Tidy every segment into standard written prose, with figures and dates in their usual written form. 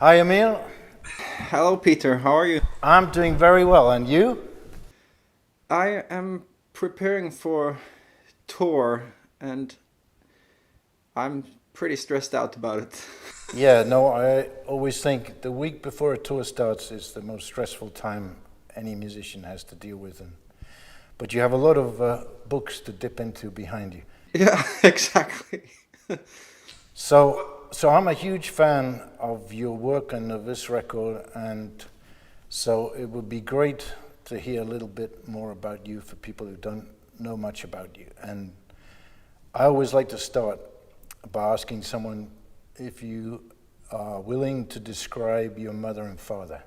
Hi, Emil. Hello, Peter. How are you? I'm doing very well, and you? I am preparing for tour, and I'm pretty stressed out about it. Yeah, no, I always think the week before a tour starts is the most stressful time any musician has to deal with. But you have a lot of books to dip into behind you. Yeah, exactly. So I'm a huge fan of your work and of this record, and so it would be great to hear a little bit more about you for people who don't know much about you. And I always like to start by asking someone if you are willing to describe your mother and father.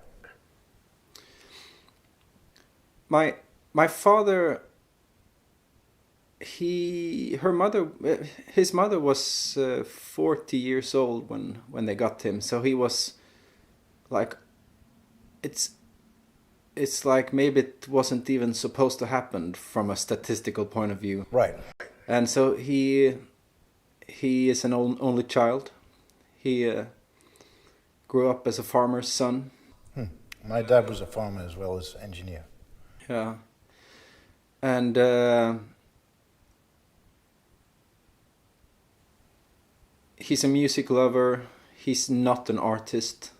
My my father, her mother, his mother was 40 years old when they got him. So he was like, it's it's like maybe it wasn't even supposed to happen from a statistical point of view. Right. And so he is an only child. He grew up as a farmer's son. My dad was a farmer as well as engineer. Yeah, and he's a music lover. He's not an artist.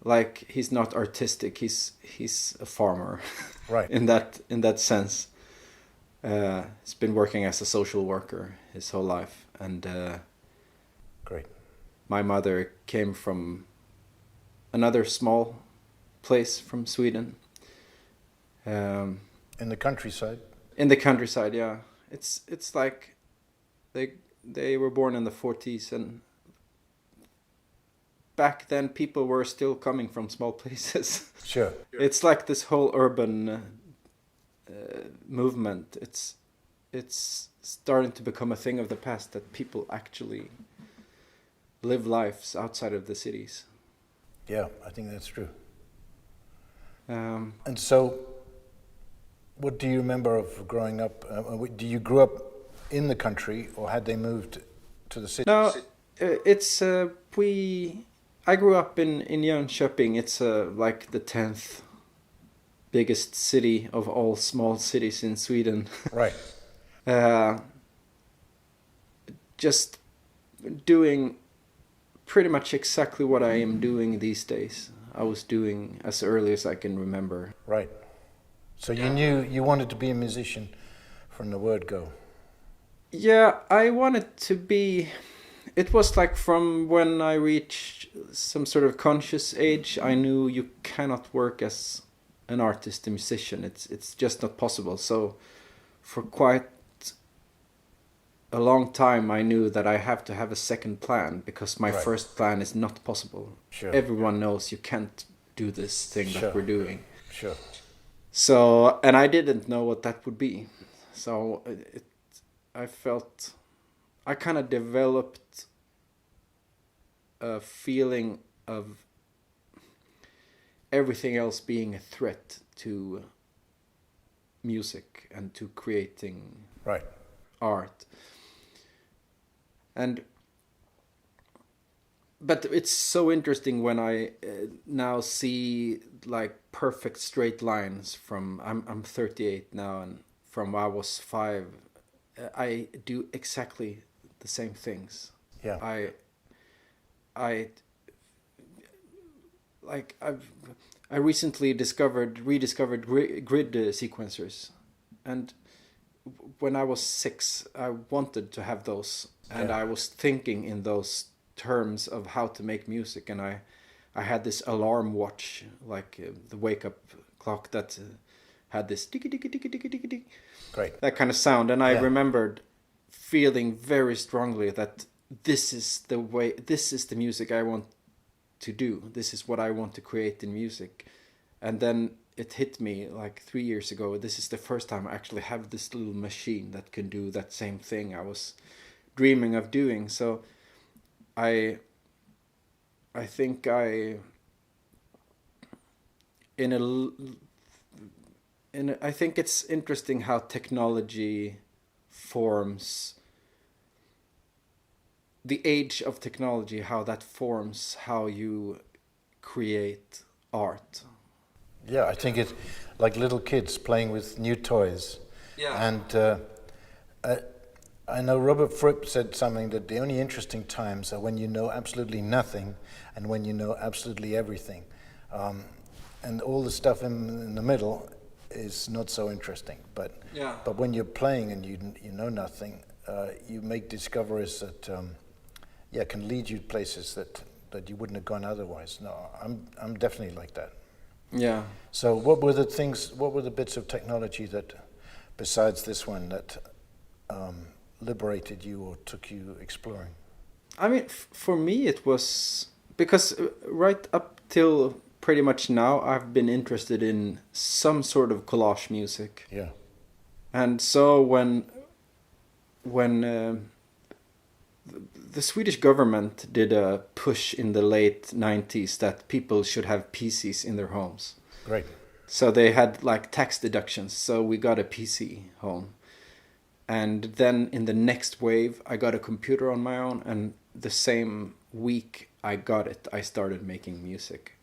Like, he's not artistic. He's a farmer. Right. in that sense. He's been working as a social worker his whole life, and Great. my mother came from another small place from Sweden. In the countryside? In the countryside, yeah. It's like they were born in the 40s, and back then people were still coming from small places. Sure. It's like this whole urban movement. It's starting to become a thing of the past that people actually live lives outside of the cities. Yeah, I think that's true. Um, And so, what do you remember of growing up? Do you grew up in the country, or had they moved to the city? no, it's I grew up in Jönköping. It's like the 10th biggest city of all small cities in Sweden. Right. uh, just doing pretty much exactly what I am doing these days. I was doing as early as I can remember. Right. So you knew you wanted to be a musician from the word go. Yeah, I wanted to be. It was like from when I reached some sort of conscious age, I knew you cannot work as an artist, a musician. It's just not possible. So for quite a long time, I knew that I have to have a second plan, because my Right. first plan is not possible. Sure. Everyone knows you can't do this thing Sure. that we're doing. Sure. So, and I didn't know what that would be. So I felt, I kind of developed a feeling of everything else being a threat to music and to creating Right. art. But it's so interesting when I now see like perfect straight lines from I'm 38 now, and from when I was 5, I do exactly the same things. Yeah. I like I recently rediscovered grid sequencers, and when I was 6, I wanted to have those, and Yeah. I was thinking in those terms of how to make music, and I had this alarm watch, like the wake up clock that had this ticky ticky ticky ticky ticky ticky, Great. that kind of sound, and I Yeah. remembered feeling very strongly that this is the way, this is the music I want to do, this is what I want to create in music. And then it hit me like 3 years ago, this is the first time I actually have this little machine that can do that same thing I was dreaming of doing. So I think I think it's interesting how technology forms, the age of technology, how that forms how you create art. Yeah, I think it's like little kids playing with new toys. Yeah. And I know Robert Fripp said something, that the only interesting times are when you know absolutely nothing and when you know absolutely everything. And all the stuff in the middle is not so interesting. But when you're playing and you know nothing, you make discoveries that can lead you places that you wouldn't have gone otherwise. No, I'm definitely like that. Yeah. So what were the bits of technology that, besides this one, that liberated you or took you exploring? I mean, for me it was because right up till pretty much now I've been interested in some sort of collage music. Yeah. And so when the Swedish government did a push in the late 90s that people should have PCs in their homes. Great. So they had like tax deductions. So we got a PC home. And then in the next wave, I got a computer on my own. And the same week I got it, I started making music.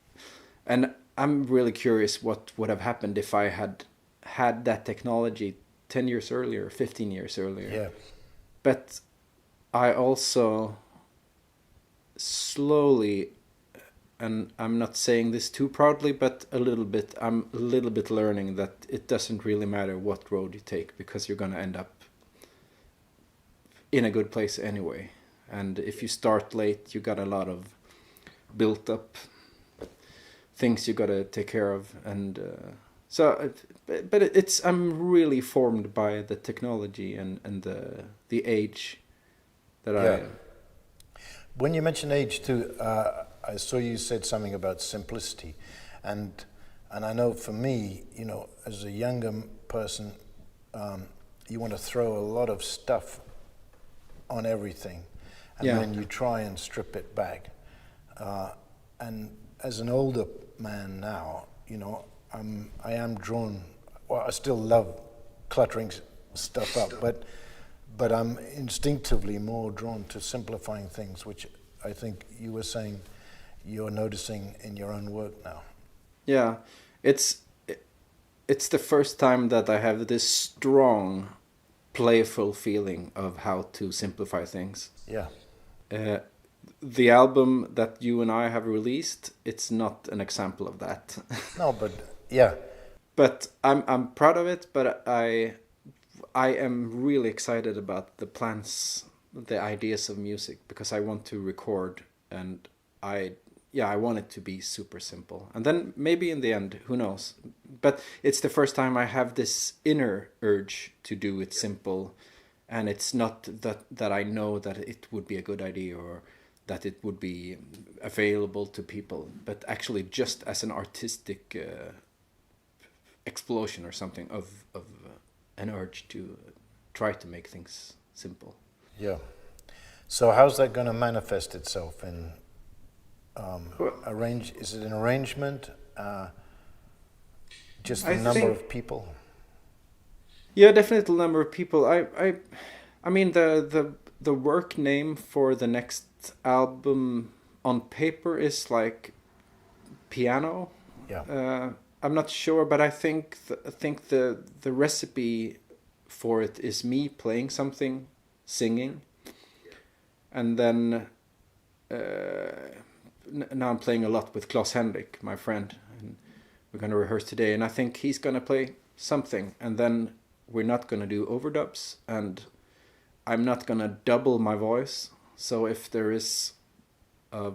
And I'm really curious what would have happened if I had that technology 10 years earlier, 15 years earlier. Yeah. But I also slowly, and I'm not saying this too proudly, but I'm a little bit learning that it doesn't really matter what road you take, because you're going to end up in a good place anyway. And if you start late, you got a lot of built up things you got to take care of. And I'm really formed by the technology and the age that I... When you mention age too, I saw you said something about simplicity, and I know for me, as a younger person, you want to throw a lot of stuff on everything, and then you try and strip it back. And as an older man now, I am drawn. Well, I still love cluttering stuff up, but I'm instinctively more drawn to simplifying things, which I think you were saying you're noticing in your own work now. Yeah, it's the first time that I have this strong, playful feeling of how to simplify things. Yeah. The album that you and I have released, it's not an example of that. No, but yeah. But I'm proud of it, but I am really excited about the plans, the ideas of music, because I want to record, and I want it to be super simple. And then maybe in the end, who knows? But it's the first time I have this inner urge to do it simple, and it's not that I know that it would be a good idea or that it would be available to people, but actually just as an artistic explosion or something of an urge to try to make things simple. Yeah. So how's that going to manifest itself in Is it an arrangement? Just the number of people? Yeah, definitely the number of people. I mean the work name for the next album on paper is like piano. Yeah. I'm not sure, but I think the recipe for it is me playing something, singing, and then now I'm playing a lot with Klaus Henrik, my friend, and we're gonna rehearse today, and I think he's gonna play something, and then we're not gonna do overdubs, and I'm not gonna double my voice. So if there is a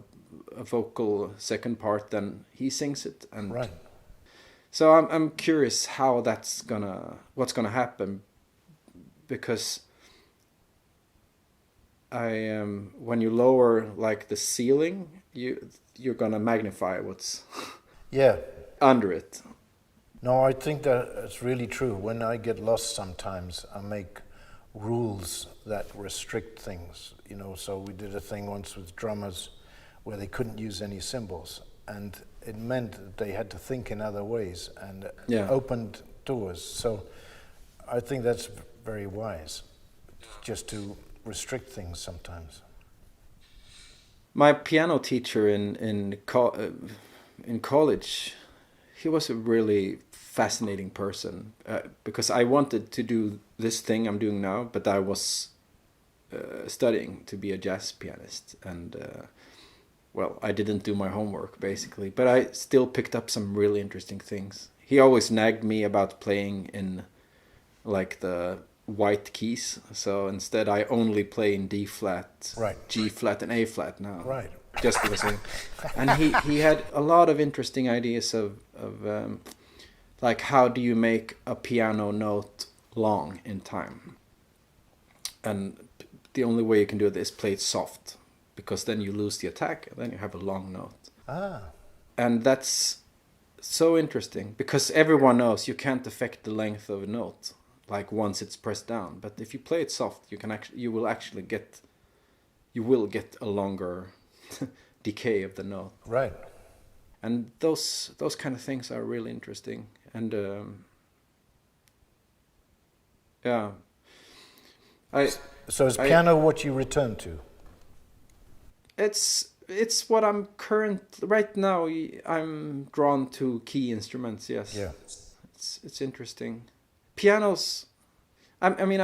vocal second part, then he sings it, and right. So I'm curious how what's gonna happen, because when you lower like the ceiling, you're gonna magnify what's under it. No, I think that it's really true. When I get lost sometimes, I make rules that restrict things. So we did a thing once with drummers where they couldn't use any cymbals, and it meant that they had to think in other ways, and opened doors. So I think that's very wise, just to restrict things sometimes. My piano teacher in college, he was a really fascinating person because I wanted to do this thing I'm doing now, but I was studying to be a jazz pianist, and well, I didn't do my homework basically, but I still picked up some really interesting things. He always nagged me about playing in like the white keys, so instead I only play in D flat, Right. G flat, and A flat now. Right. Just because and he had a lot of interesting ideas of like how do you make a piano note long in time, and the only way you can do it is play it soft, because then you lose the attack and then you have a long note. And that's so interesting because everyone knows you can't affect the length of a note like once it's pressed down, but if you play it soft you will get a longer decay of the note. Right. And those kind of things are really interesting. And yeah, So is piano what you return to? it's what I'm right now. I'm drawn to key instruments. Yes. Yeah. It's interesting. Pianos. I mean,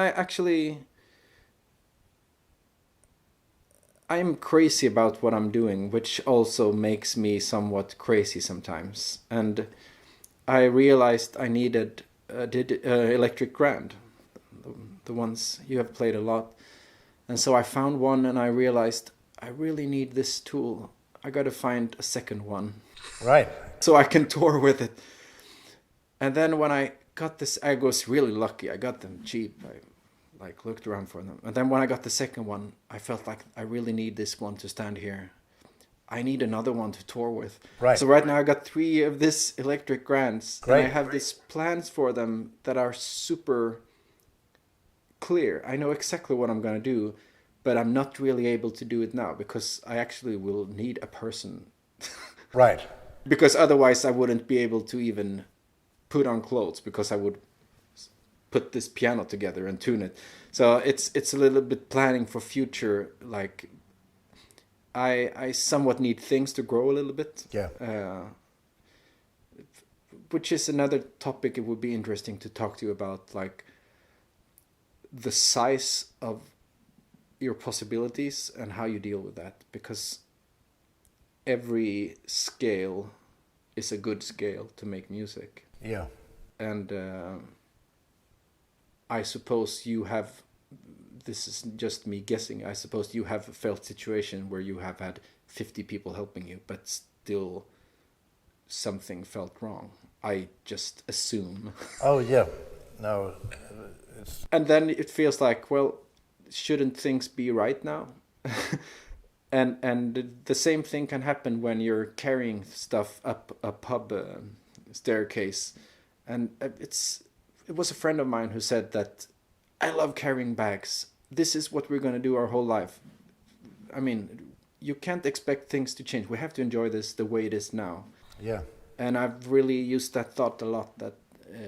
I'm crazy about what I'm doing, which also makes me somewhat crazy sometimes. And I realized I needed electric grand, the ones you have played a lot. And so I found one, and I realized I really need this tool. I got to find a second one. Right. So I can tour with it. And then when I got this, I was really lucky. I got them cheap. I looked around for them. And then when I got the second one, I felt like I really need this one to stand here. I need another one to tour with. Right. So right now I got 3 of this electric grands. Great. And I have these plans for them that are super clear. I know exactly what I'm going to do, but I'm not really able to do it now because I actually will need a person. Right. Because otherwise I wouldn't be able to even put on clothes, because I would put this piano together and tune it. So it's a little bit planning for future. Like I somewhat need things to grow a little bit. Yeah. Which is another topic it would be interesting to talk to you about, like the size of your possibilities and how you deal with that, because every scale is a good scale to make music. Yeah. And I suppose you have, this is just me guessing, I suppose you have felt situation where you have had 50 people helping you, but still something felt wrong. I just assume. Oh, yeah. No. And then it feels like, well, shouldn't things be right now? and the same thing can happen when you're carrying stuff up a pub staircase. And it was a friend of mine who said that, I love carrying bags. This is what we're going to do our whole life. I mean, you can't expect things to change. We have to enjoy this the way it is now. Yeah. And I've really used that thought a lot, that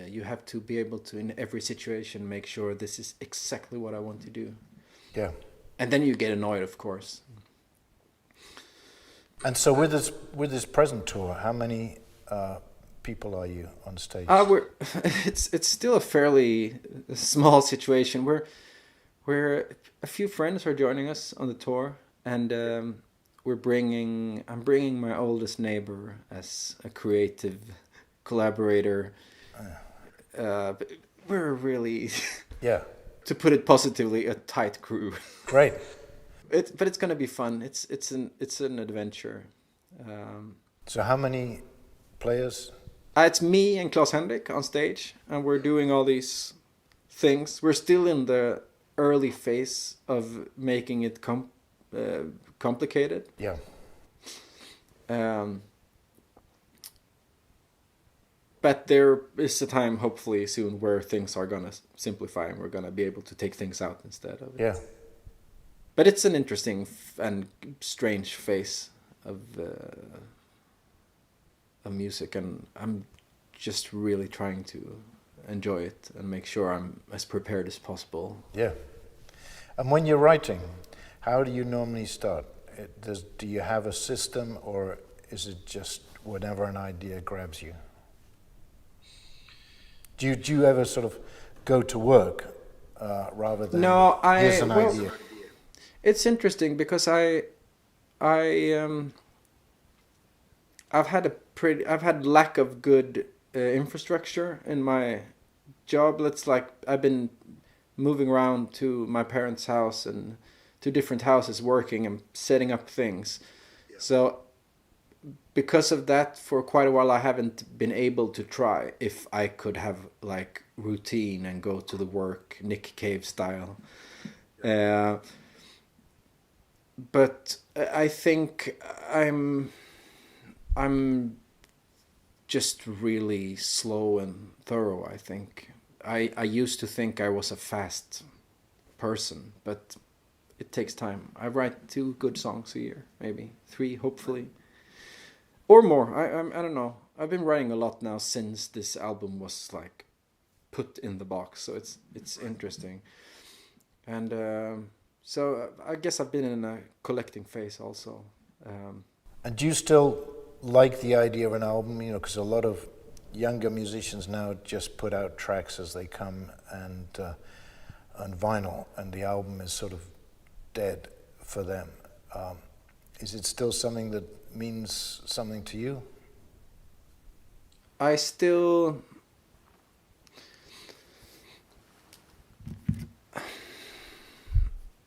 you have to be able to, in every situation, make sure this is exactly what I want to do. Yeah. And then you get annoyed, of course. And so with this present tour, how many people are you on stage? It's still a fairly small situation. We're a few friends are joining us on the tour, and I'm bringing my oldest neighbor as a creative collaborator. We're really, Yeah. to put it positively, a tight crew. Great. But it's gonna be fun. It's an adventure. So how many players? It's me and Klaus Henrik on stage, and we're doing all these things. We're still in the early phase of making it complicated. Yeah. But there is a time, hopefully soon, where things are gonna simplify and we're gonna be able to take things out instead of it. Yeah. But it's an interesting and strange phase of music, and I'm just really trying to enjoy it and make sure I'm as prepared as possible. Yeah. And when you're writing, how do you normally start? Do you have a system, or is it just whenever an idea grabs you? Do you ever sort of go to work rather than No, here's an idea? It's interesting because I've had lack of good infrastructure in my job. It's like I've been moving around to my parents' house and to different houses working and setting up things. Yeah. So because of that, for quite a while I haven't been able to try if I could have like routine and go to the work Nick Cave style. But I think I'm just really slow and thorough, I think. I used to think I was a fast person, but it takes time. I write 2 good songs a year, maybe 3, hopefully. Or more. I don't know. I've been writing a lot now since this album was like put in the box, so it's interesting. And so I guess I've been in a collecting phase also. And do you still like the idea of an album? You know, because a lot of younger musicians now just put out tracks as they come and on vinyl, and the album is sort of dead for them. Is it still something that means something to you? I still...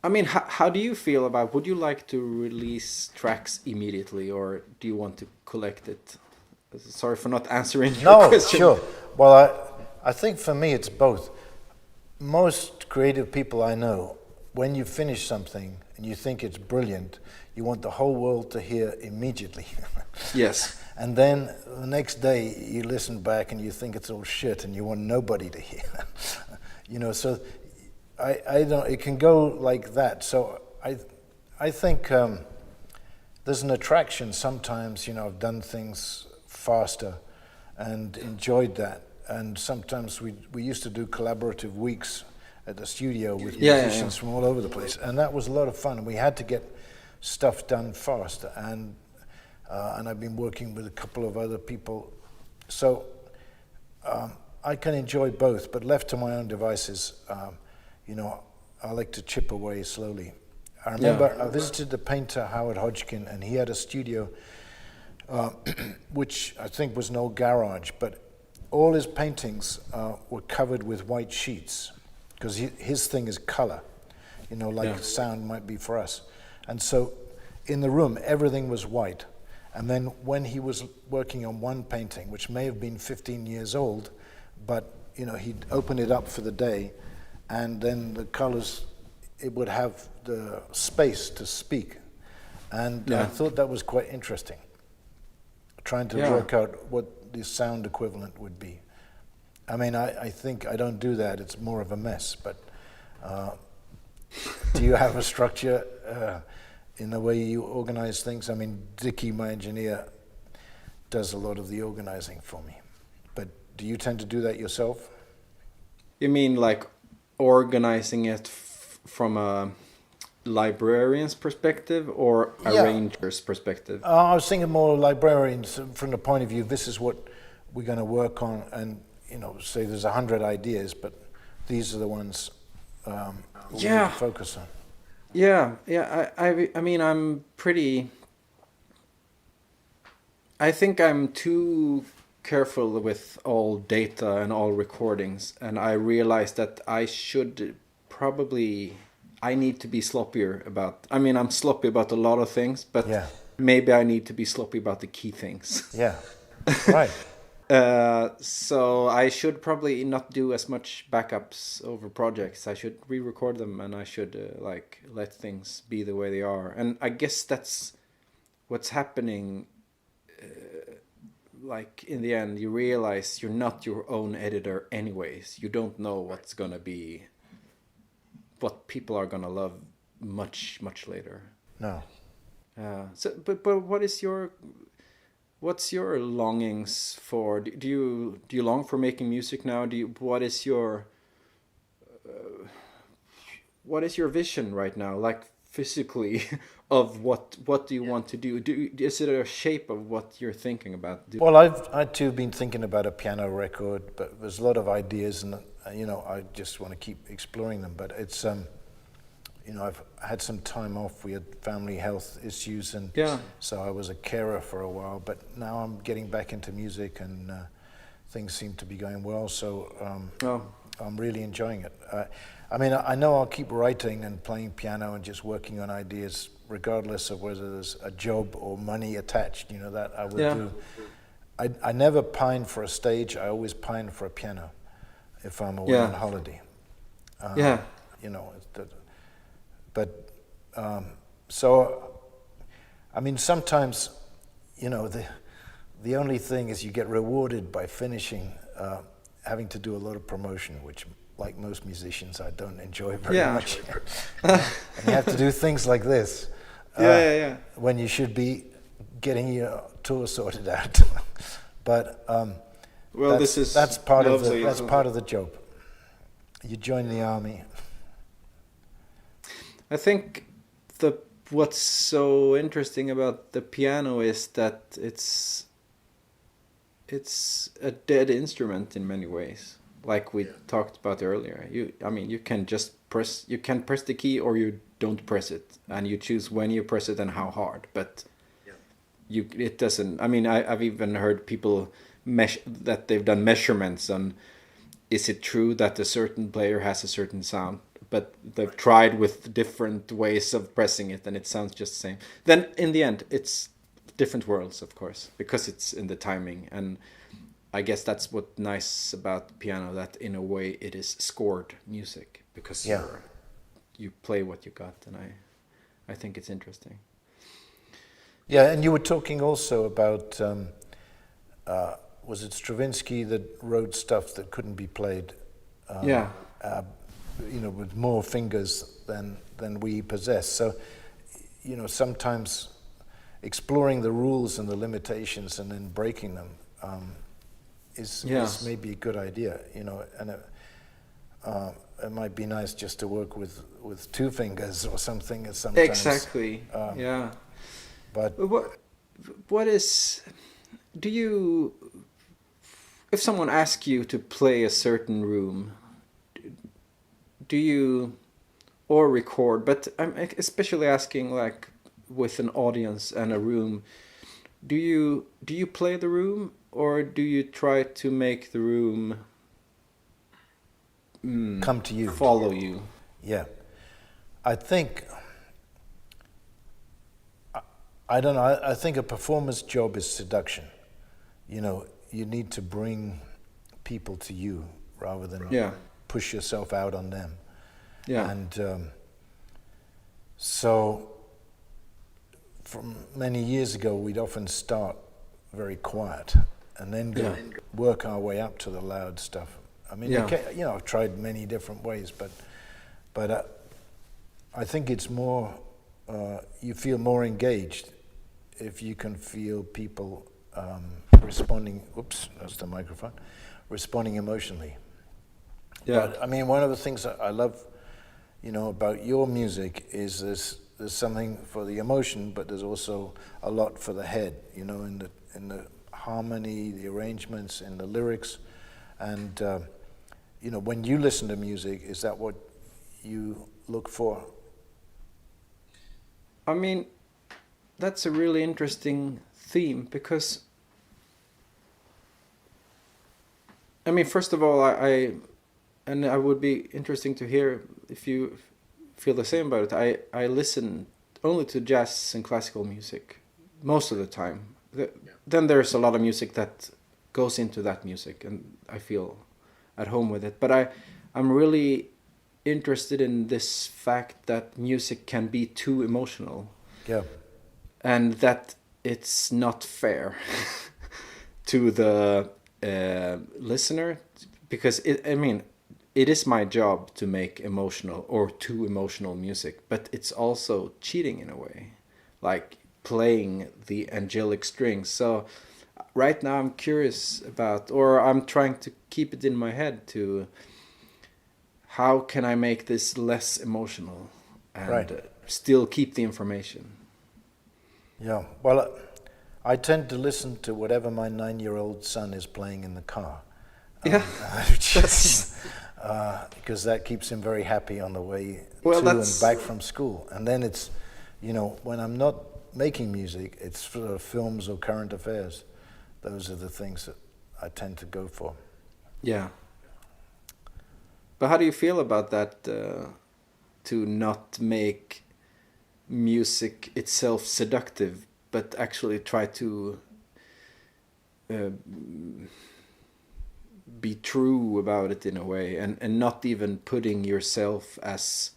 I mean, how do you feel about, would you like to release tracks immediately, or do you want to collect it? Sorry for not answering your question. No, sure. Well, I think for me it's both. Most creative people I know, when you finish something and you think it's brilliant, you want the whole world to hear immediately. Yes. And then the next day you listen back and you think it's all shit and you want nobody to hear. You know, so I don't. It can go like that. So I think there's an attraction sometimes. You know, I've done things faster and enjoyed that. And sometimes we used to do collaborative weeks at the studio with musicians from all over the place, and that was a lot of fun. And we had to get stuff done fast. And I've been working with a couple of other people, so I can enjoy both. But left to my own devices, you know, I like to chip away slowly. I remember I visited the painter Howard Hodgkin, and he had a studio, which I think was an old garage, but all his paintings were covered with white sheets, because his thing is color, you know, like sound might be for us. And so in the room, everything was white. And then when he was working on one painting, which may have been 15 years old, but, you know, he'd open it up for the day, and then the colors, it would have the space to speak. And I thought that was quite interesting, trying to work out what the sound equivalent would be. I mean, I think I don't do that, it's more of a mess, but do you have a structure in the way you organize things? I mean, Dickie, my engineer, does a lot of the organizing for me. But do you tend to do that yourself? You mean like organizing it from a librarian's perspective or arranger's perspective? I was thinking more librarians from the point of view, this is what we're going to work on, and, you know, say there's 100 ideas, but these are the ones we need to focus on. I mean, I'm pretty... I think I'm too careful with all data and all recordings, and I realized that I should probably... I need to be sloppier about... I mean, I'm sloppy about a lot of things, but maybe I need to be sloppy about the key things. Yeah, right. So I should probably not do as much backups over projects. I should re-record them, and I should like let things be the way they are. And I guess that's what's happening. Like in the end, you realize you're not your own editor anyways. You don't know what's gonna be, what people are gonna love much later. No. But what is your... What's your longings for? Do you long for making music now? What is your vision right now? Like physically of what do you want to do? Is it a shape of what you're thinking about? Well, I too been thinking about a piano record, but there's a lot of ideas, and I just want to keep exploring them. But it's I've had some time off. We had family health issues, and so I was a carer for a while. But now I'm getting back into music, and things seem to be going well. So I'm really enjoying it. I know I'll keep writing and playing piano and just working on ideas, regardless of whether there's a job or money attached. That I would do. I never pine for a stage. I always pine for a piano if I'm away on holiday. Sometimes, the only thing is you get rewarded by finishing, having to do a lot of promotion, which, like most musicians, I don't enjoy very much. And you have to do things like this when you should be getting your tour sorted out. But that's part of the job. You join the army. I think what's so interesting about the piano is that it's a dead instrument in many ways. Like we talked about earlier, you can just press the key or you don't press it, and you choose when you press it and how hard. But it doesn't. I've even heard people that they've done measurements on, is it true that a certain player has a certain sound, but they've tried with different ways of pressing it and it sounds just the same. Then in the end, it's different worlds, of course, because it's in the timing. And I guess that's what's nice about piano, that in a way it is scored music, because you play what you got. And I think it's interesting. Yeah, and you were talking also about, was it Stravinsky that wrote stuff that couldn't be played? With more fingers than we possess. So, sometimes exploring the rules and the limitations and then breaking them is maybe a good idea. And it might be nice just to work with two fingers or something. Sometimes. Exactly. But what is? Do you? If someone asks you to play a certain room, do you, or record, but I'm especially asking, like, with an audience and a room, do you play the room, or do you try to make the room come to you, follow you? Yeah, I think, I don't know, I think a performer's job is seduction. You need to bring people to you rather than push yourself out on them. Yeah. And so from many years ago, we'd often start very quiet and then work our way up to the loud stuff. I've tried many different ways, but I think it's more, you feel more engaged if you can feel people responding, that's the microphone, responding emotionally. Yeah. But one of the things that I love, about your music is there's something for the emotion, but there's also a lot for the head, in the harmony, the arrangements, in the lyrics. And, when you listen to music, is that what you look for? That's a really interesting theme, because first of all, I would be interesting to hear if you feel the same about it. I listen only to jazz and classical music most of the time. Then there's a lot of music that goes into that music, and I feel at home with it. But I'm really interested in this fact that music can be too emotional. Yeah. And that it's not fair to the listener, because it is my job to make emotional or too emotional music, but it's also cheating in a way, like playing the angelic strings. So right now I'm curious about, or I'm trying to keep it in my head to, how can I make this less emotional? And right. still keep the information. Yeah, well, I tend to listen to whatever my 9-year-old son is playing in the car. Yeah, Because that keeps him very happy on the way Well, and back from school. And then it's, when I'm not making music, it's for films or current affairs. Those are the things that I tend to go for. Yeah. But how do you feel about that, to not make music itself seductive, but actually try to be true about it in a way, and not even putting yourself as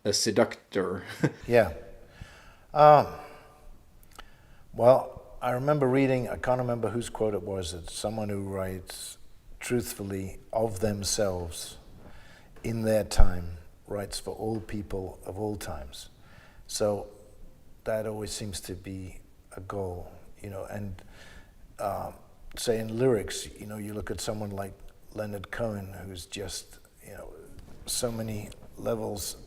a seductor? Yeah. Well, I remember reading, I can't remember whose quote it was, that someone who writes truthfully of themselves in their time writes for all people of all times. So that always seems to be a goal, and say in lyrics, you look at someone like Leonard Cohen, who's just, so many levels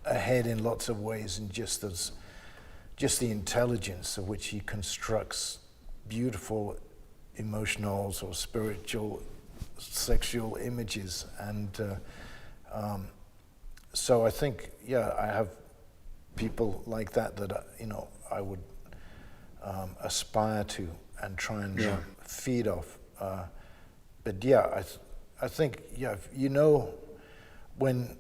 ahead in lots of ways, and just the intelligence of which he constructs beautiful emotional or spiritual, sexual images. And so I think, I have people like that I would aspire to and try and feed off. But I think, when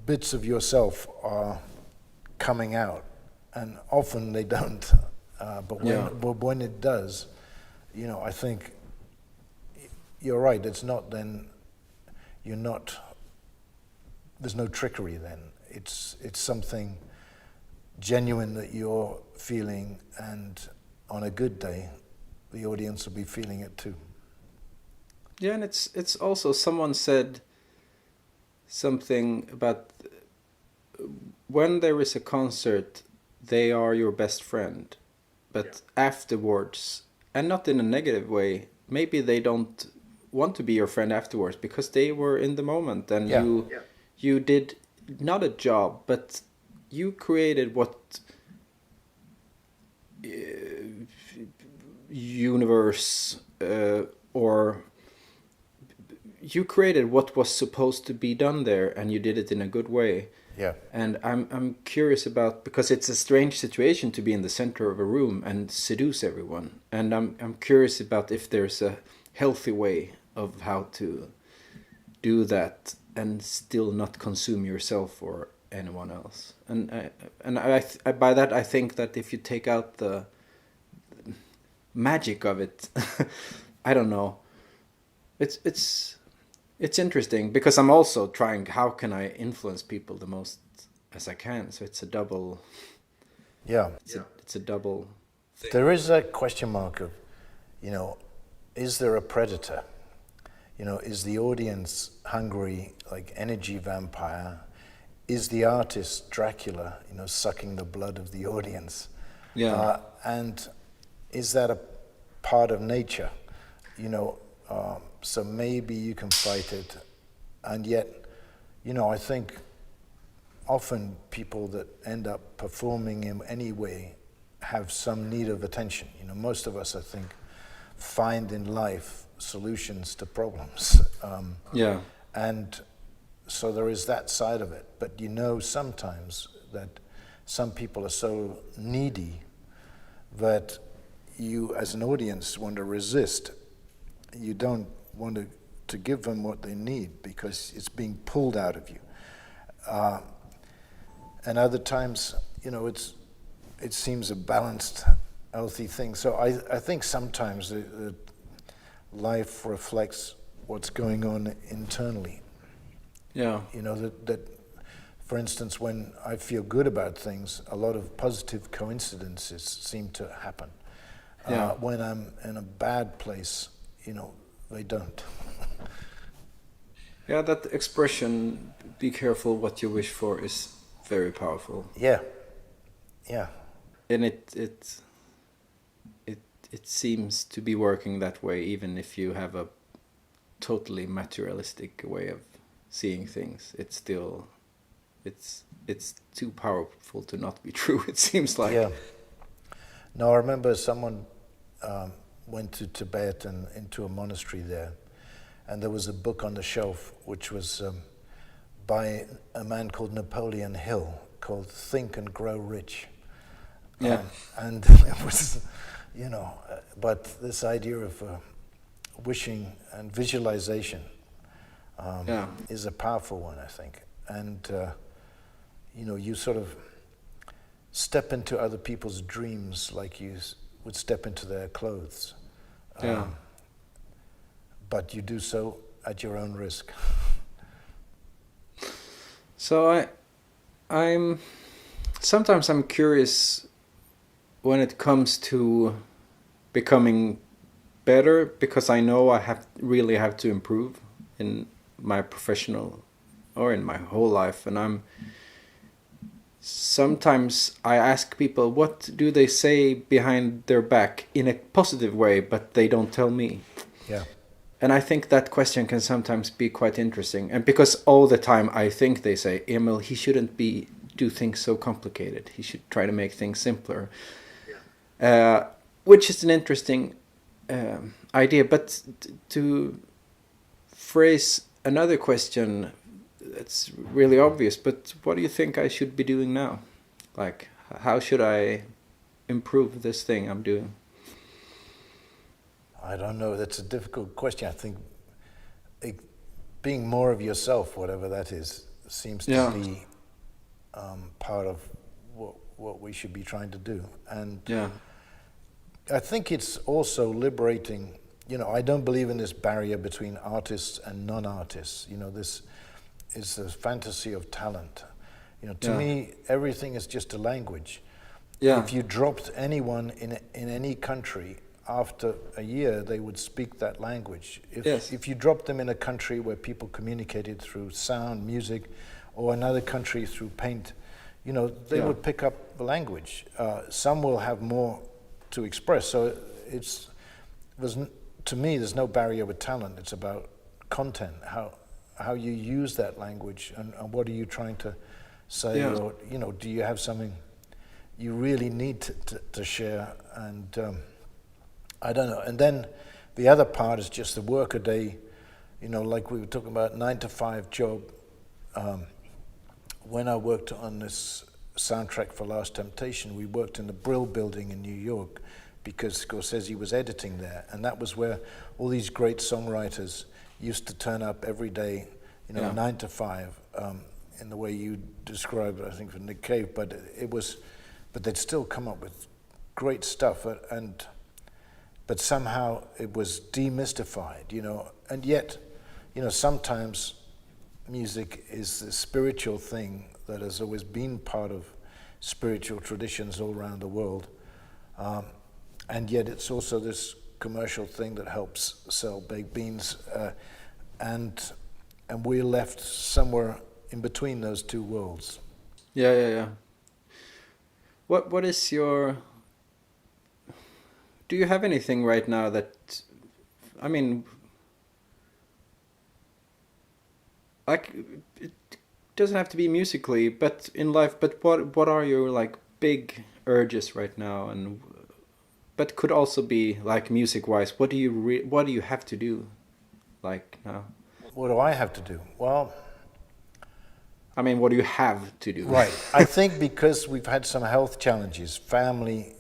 bits of yourself are coming out, and often they don't, but when it does, I think you're right. It's not then. There's no trickery then. It's something genuine that you're feeling, and on a good day, the audience will be feeling it too. Yeah, and it's also, someone said something about when there is a concert, they are your best friend, but afterwards, and not in a negative way, maybe they don't want to be your friend afterwards because they were in the moment, and you did not a job, but you created what universe or you created what was supposed to be done there, and you did it in a good way. Yeah. And I'm curious about, because it's a strange situation to be in the center of a room and seduce everyone, and I'm curious about if there's a healthy way of how to do that and still not consume yourself or anyone else. And I by that I think that if you take out the magic of it, I don't know. It's interesting, because I'm also trying, how can I influence people the most as I can? So it's a double. Yeah. It's a double thing. There is a question mark of, is there a predator? Is the audience hungry, like energy vampire? Is the artist Dracula, sucking the blood of the audience? Yeah. And is that a part of nature? So maybe you can fight it, and yet, I think often people that end up performing in any way have some need of attention. Most of us, I think, find in life solutions to problems. And so there is that side of it. But sometimes that some people are so needy that you, as an audience, want to resist. You don't want to give them what they need because it's being pulled out of you. And other times, it seems a balanced, healthy thing. So I think sometimes the life reflects what's going on internally. Yeah. That for instance, when I feel good about things, a lot of positive coincidences seem to happen. When I'm in a bad place, they don't. Yeah, that expression, be careful what you wish for, is very powerful. Yeah. And it seems to be working that way, even if you have a totally materialistic way of seeing things. It still it's too powerful to not be true. It seems like. Yeah. No, I remember someone went to Tibet and into a monastery there, and there was a book on the shelf which was by a man called Napoleon Hill, called Think and Grow Rich. Yeah. And it was, but this idea of wishing and visualization is a powerful one, I think. And, you sort of step into other people's dreams like you would step into their clothes. But you do so at your own risk. So sometimes I'm curious when it comes to becoming better, because I know I really have to improve in my professional or in my whole life, and sometimes I ask people, what do they say behind their back in a positive way, but they don't tell me. Yeah. And I think that question can sometimes be quite interesting. And because all the time I think they say, Emil, he shouldn't do things so complicated. He should try to make things simpler. Yeah. Which is an interesting idea. But to phrase another question that's really obvious, but what do you think I should be doing now? Like, how should I improve this thing I'm doing? I don't know. That's a difficult question. I think being more of yourself, whatever that is, seems to be part of what we should be trying to do. And I think it's also liberating. I don't believe in this barrier between artists and non-artists. This is the fantasy of talent. To me, everything is just a language. Yeah. If you dropped anyone in any country, after a year, they would speak that language. If you dropped them in a country where people communicated through sound, music, or another country through paint, they would pick up the language. Some will have more to express. So to me, there's no barrier with talent. It's about content, how you use that language, and what are you trying to say, or do you have something you really need to share? And I don't know. And then the other part is just the work a day, like we were talking about, 9-to-5 job. When I worked on this soundtrack for Last Temptation, we worked in the Brill Building in New York because Scorsese was editing there. And that was where all these great songwriters used to turn up every day, 9-to-5, in the way you described it, I think, for Nick Cave. But they'd still come up with great stuff. But somehow it was demystified, and yet, sometimes music is a spiritual thing that has always been part of spiritual traditions all around the world, and yet it's also this commercial thing that helps sell baked beans, and we're left somewhere in between those two worlds. Yeah. What is your... Do you have anything right now that, like, it doesn't have to be musically, but in life, but what are your, big urges right now, but could also be, music-wise, what do you have to do, now? What do I have to do? Well... what do you have to do? Right. I think because we've had some health challenges, family,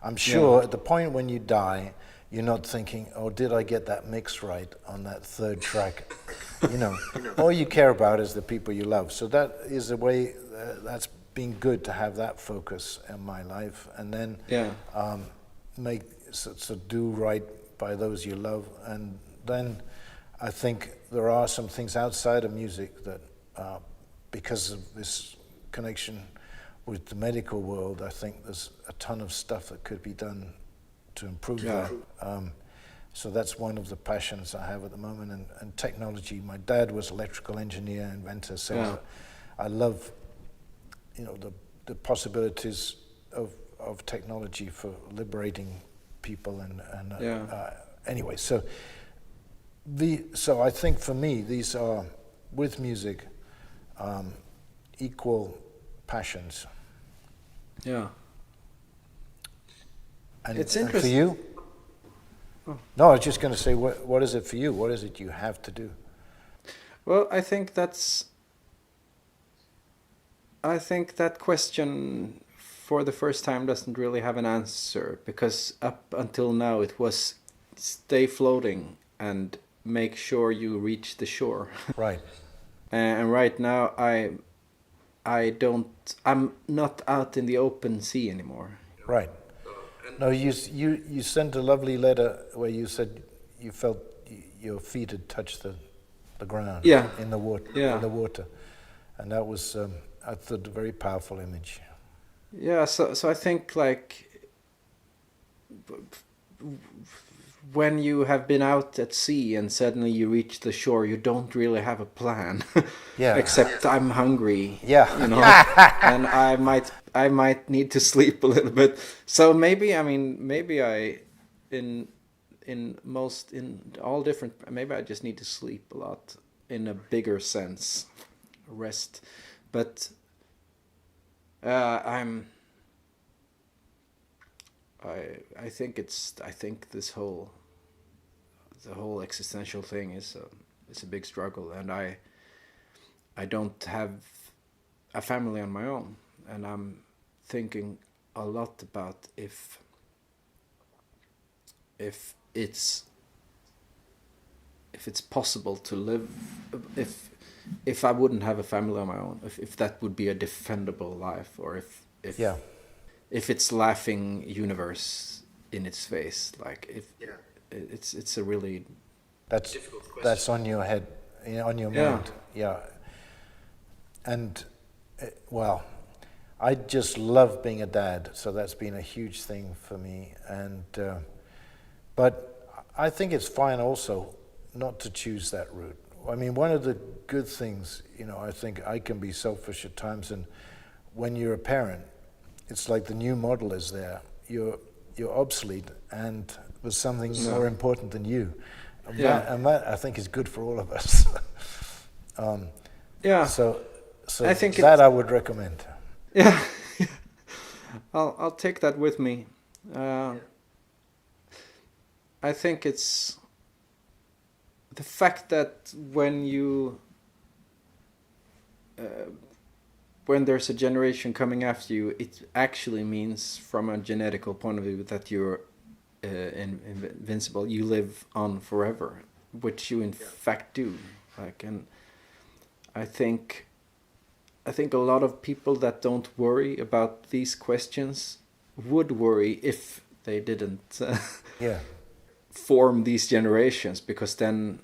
I'm sure at the point when you die, you're not thinking, oh, did I get that mix right on that third track? All you care about is the people you love. So that is a way, that's been good to have that focus in my life. And then do right by those you love. And then I think there are some things outside of music that, because of this connection with the medical world, I think there's a ton of stuff that could be done to improve that. So that's one of the passions I have at the moment. And technology. My dad was electrical engineer, inventor, so I love, the possibilities of technology for liberating people. Anyway, so I think for me, these are, with music, equal passions. Yeah. And, It's and for interesting. you? Oh. No, I was just going to say, what is it for you? What is it you have to do? Well, I think that question for the first time doesn't really have an answer, because up until now it was stay floating and make sure you reach the shore. Right. And right now I'm not out in the open sea anymore. Right. No, you sent a lovely letter where you said you felt your feet had touched the ground. Yeah. In the water. Yeah. In the water, and that was I thought a very powerful image. Yeah, so I think like when you have been out at sea and suddenly you reach the shore, you don't really have a plan. Yeah. Except I'm hungry. Yeah. You know, and I might need to sleep a little bit. So maybe I in all different, maybe I just need to sleep a lot in a bigger sense, rest. But I think the whole existential thing is a big struggle, and I don't have a family on my own, and I'm thinking a lot about if it's possible to live, if I wouldn't have a family on my own, if that would be a defendable life, or if Yeah. if it's laughing universe in its face, like it's a really That's on your head, on your Yeah. mind. Yeah. And well, I just love being a dad, so that's been a huge thing for me. And but I think it's fine also not to choose that route. I mean, one of the good things, I think I can be selfish at times, and when you're a parent, it's like the new model is there. You're obsolete, and there's something more important than you. And that I think is good for all of us. Yeah. So I think that I would recommend. Yeah. I'll take that with me. I think it's the fact that when there's a generation coming after you, it actually means, from a genetical point of view, that you're invincible. You live on forever, which you in fact do. And I think a lot of people that don't worry about these questions would worry if they didn't form these generations, because then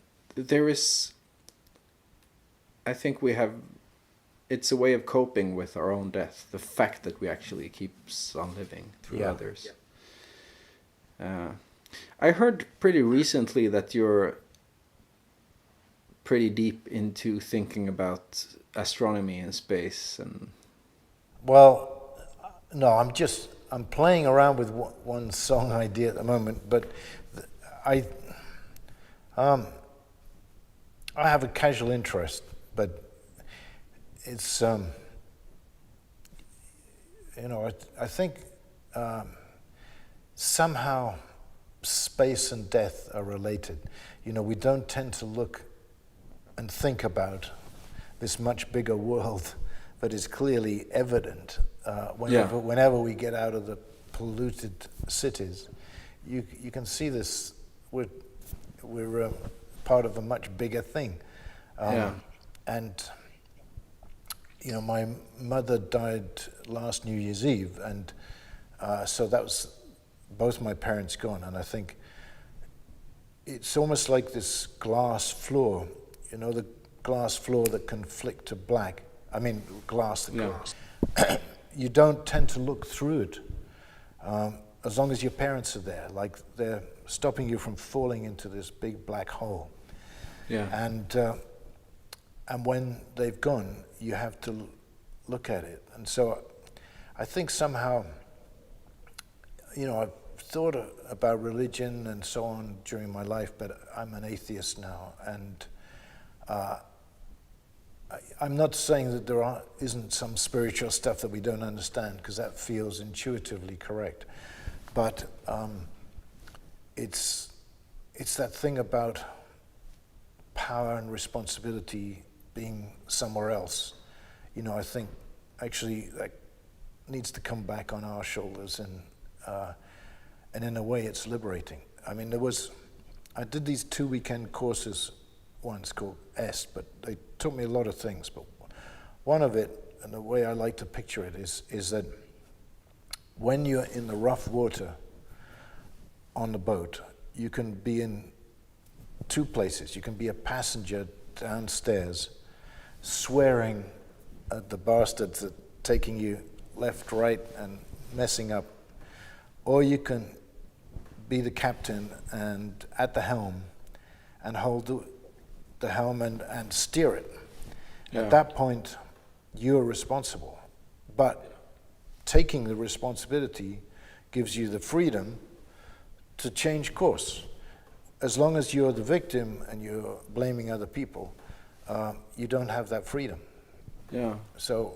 I think it's a way of coping with our own death, the fact that we actually keeps on living through others. I heard pretty recently that you're pretty deep into thinking about astronomy and space. And well, no, I'm playing around with one song idea at the moment, but I have a casual interest, but it's I think somehow space and death are related. We don't tend to look and think about this much bigger world that is clearly evident whenever we get out of the polluted cities. You can see this. We're part of a much bigger thing. And my mother died last New Year's Eve, and so that was both my parents gone. And I think it's almost like this glass floor, the glass floor that can flick to black. I mean, glass that goes. You don't tend to look through it as long as your parents are there, like they're stopping you from falling into this big black hole. And when they've gone, you have to look at it. And so I think somehow, I've thought about religion and so on during my life, but I'm an atheist now. And I'm not saying that isn't some spiritual stuff that we don't understand, because that feels intuitively correct. But it's that thing about power and responsibility being somewhere else. You know, I think actually that needs to come back on our shoulders, and in a way it's liberating. I mean, I did these 2 weekend courses once called S, but they taught me a lot of things. But one of it, and the way I like to picture it, is that when you're in the rough water on the boat, you can be in two places. You can be a passenger downstairs swearing at the bastards that are taking you left, right, and messing up. Or you can be the captain and at the helm and hold the helm and steer it. Yeah. At that point, you're responsible. But taking the responsibility gives you the freedom to change course. As long as you're the victim and you're blaming other people, you don't have that freedom. Yeah. So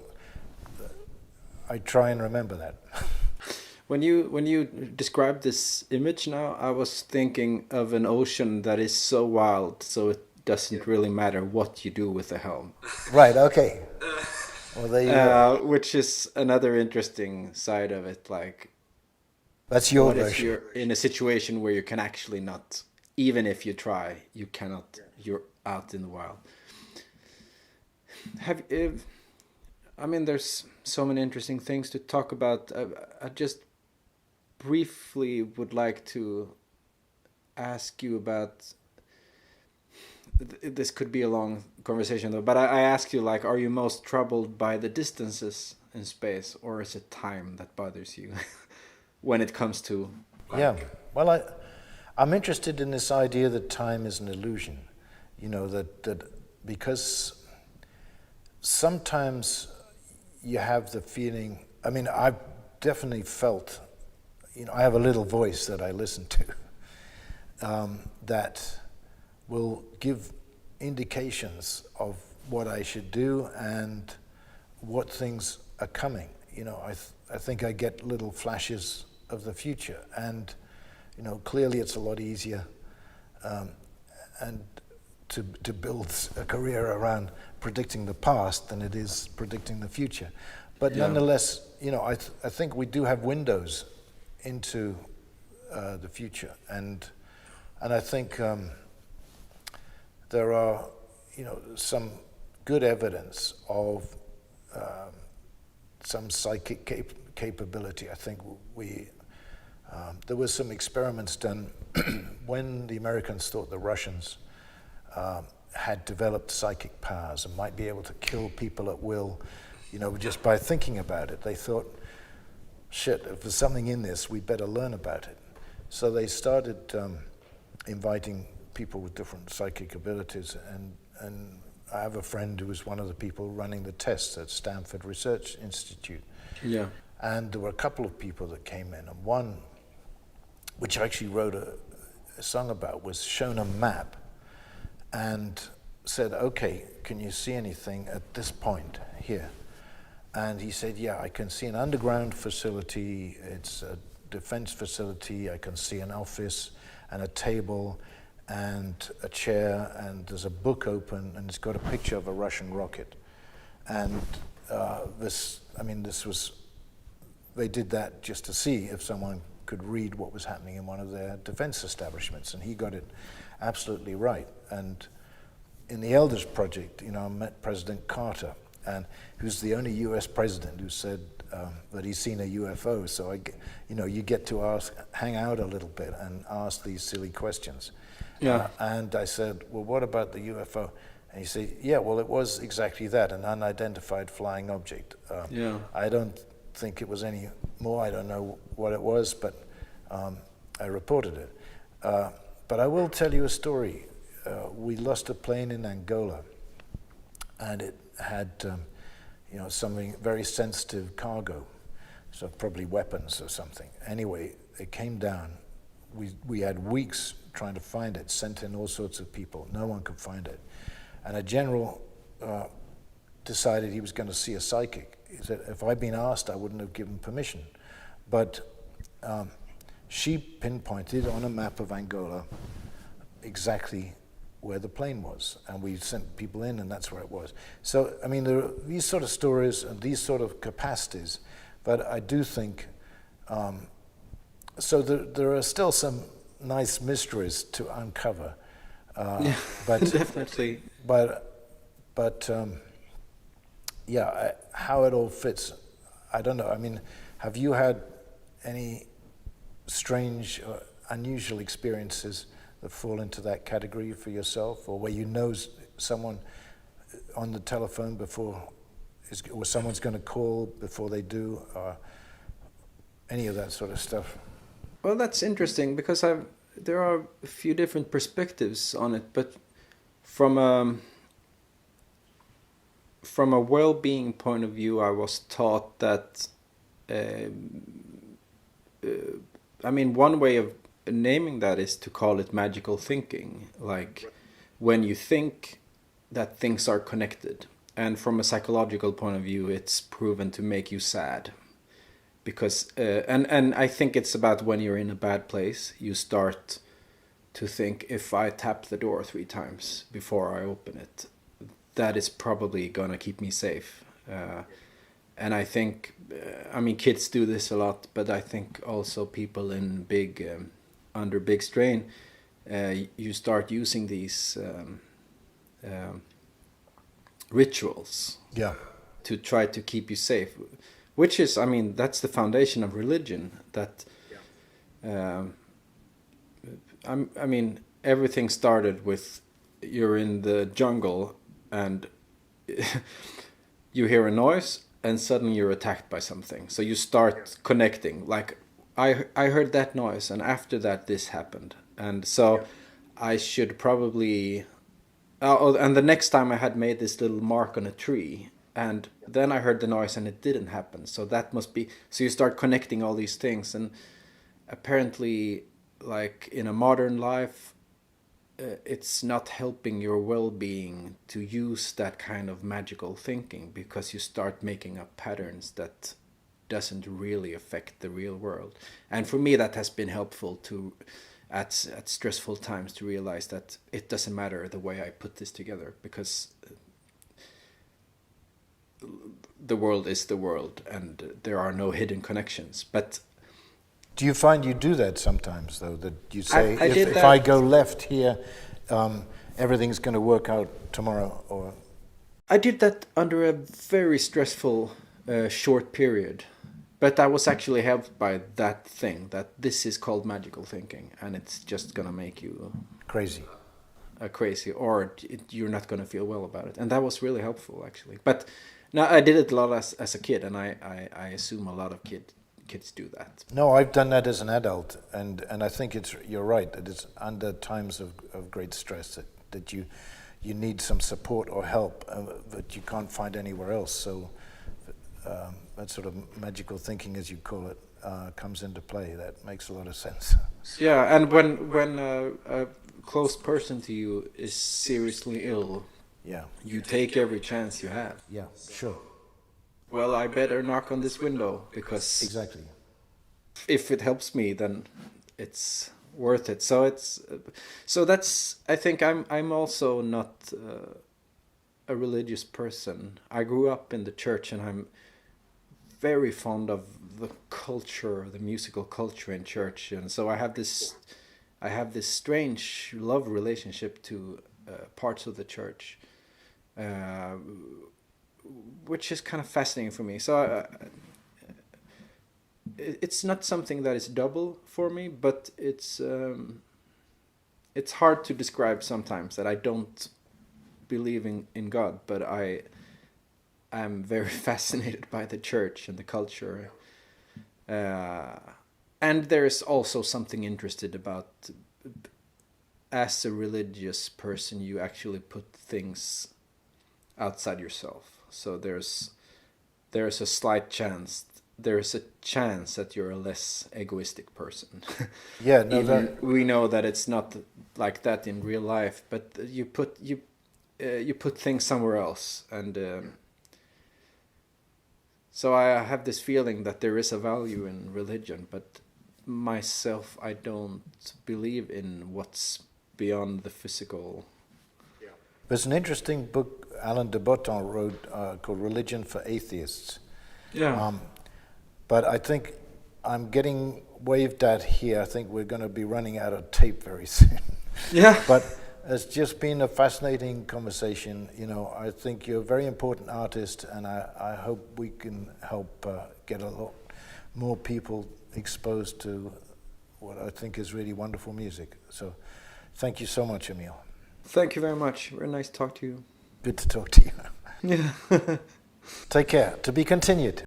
I try and remember that. When you describe this image now, I was thinking of an ocean that is so wild, so it doesn't really matter what you do with the helm. Right. Okay. Well, there you go. Which is another interesting side of it. Like, that's your what version. if you're in a situation where you can actually not, even if you try, you cannot. You're out in the wild. I mean, there's so many interesting things to talk about. I just briefly would like to ask you about, this could be a long conversation though, but I ask you, like, are you most troubled by the distances in space, or is it time that bothers you when it comes to Yeah, well, I'm interested in this idea that time is an illusion, you know, that because sometimes you have the feeling, I mean, I've definitely felt, you know, I have a little voice that I listen to that will give indications of what I should do and what things are coming. You know, I think I get little flashes of the future, and you know, clearly it's a lot easier and to build a career around predicting the past than it is predicting the future. But nonetheless, you know, I think we do have windows into the future, and I think there are, you know, some good evidence of some psychic capability. I think there was some experiments done when the Americans thought the Russians had developed psychic powers and might be able to kill people at will, you know, just by thinking about it. They thought, shit, if there's something in this, we'd better learn about it. So they started inviting people with different psychic abilities, and I have a friend who was one of the people running the tests at Stanford Research Institute. Yeah. And there were a couple of people that came in, and one, which I actually wrote a song about, was shown a map and said, okay, can you see anything at this point here? And he said, yeah, I can see an underground facility, it's a defense facility, I can see an office and a table and a chair, and there's a book open, and it's got a picture of a Russian rocket. And they did that just to see if someone could read what was happening in one of their defense establishments, and he got it absolutely right. And in the Elders Project, you know, I met President Carter, and who's the only U.S. president who said that he's seen a UFO. So you get to hang out a little bit and ask these silly questions. Yeah. And I said, well, what about the UFO? And he said, yeah, well, it was exactly that, an unidentified flying object. I don't think it was any more. I don't know what it was, but I reported it. But I will tell you a story. We lost a plane in Angola, and it had something very sensitive cargo, so probably weapons or something. Anyway, it came down. We had weeks trying to find it, sent in all sorts of people. No one could find it. And a general decided he was going to see a psychic. He said, if I'd been asked, I wouldn't have given permission. But she pinpointed on a map of Angola exactly where the plane was, and we sent people in, and that's where it was. So, I mean, there are these sort of stories and these sort of capacities, but I do think, so there are still some nice mysteries to uncover. Yeah, but definitely. But yeah, how it all fits, I don't know. I mean, have you had any strange or unusual experiences that fall into that category for yourself, or where you know someone on the telephone before, or someone's going to call before they do, or any of that sort of stuff? Well, that's interesting because there are a few different perspectives on it, but from a well-being point of view, I was taught that. I mean, one way of naming that is to call it magical thinking, like when you think that things are connected, and from a psychological point of view it's proven to make you sad, because and I think it's about when you're in a bad place, you start to think, if I tap the door 3 times before I open it, that is probably gonna keep me safe. And I think, I mean, kids do this a lot, but I think also people in under big strain, you start using these rituals, yeah, to try to keep you safe, which is, I mean, that's the foundation of religion. That, I mean, everything started with, you're in the jungle and you hear a noise, and suddenly you're attacked by something. So you start connecting, like, I heard that noise, and after that this happened. And so I should probably... and the next time I had made this little mark on a tree, and then I heard the noise and it didn't happen. So that must be... So you start connecting all these things. And apparently, like, in a modern life, it's not helping your well-being to use that kind of magical thinking, because you start making up patterns that doesn't really affect the real world. And for me, that has been helpful to, at stressful times, to realize that it doesn't matter the way I put this together, because the world is the world and there are no hidden connections. But do you find you do that sometimes, though, that you say, if that. I go left here, everything's going to work out tomorrow? Or I did that under a very stressful short period, but I was actually helped by that thing, that this is called magical thinking, and it's just going to make you crazy, or you're not going to feel well about it. And that was really helpful, actually. But no, I did it a lot as a kid, and I assume a lot of kids do that. No, I've done that as an adult, and I think you're right, that it's under times of great stress that you need some support or help that you can't find anywhere else. So that sort of magical thinking, as you call it, comes into play. That makes a lot of sense. Yeah, and when a close person to you is seriously ill, yeah, you take every chance you have. Yeah, sure. Well, I better knock on this window, because exactly, if it helps me, then it's worth it. So that's, I think I'm also not a religious person. I grew up in the church, and I'm very fond of the culture, the musical culture in church, and so I have this strange love relationship to parts of the church, which is kind of fascinating for me. So it's not something that is double for me, but it's hard to describe sometimes, that I don't believe in God, but I'm very fascinated by the church and the culture. And there's also something interested about, as a religious person, you actually put things outside yourself. So there's a slight chance. There's a chance that you're a less egoistic person. Yeah, no, we know that it's not like that in real life, but you put things somewhere else, and So I have this feeling that there is a value in religion, but myself, I don't believe in what's beyond the physical. There's an interesting book Alain de Botton wrote called Religion for Atheists. Yeah. But I think I'm getting waved at here. I think we're going to be running out of tape very soon. Yeah. But it's just been a fascinating conversation. You know, I think you're a very important artist, and I hope we can help get a lot more people exposed to what I think is really wonderful music. So thank you so much, Emil. Thank you very much. Very nice to talk to you. Good to talk to you. Yeah. Take care. To be continued.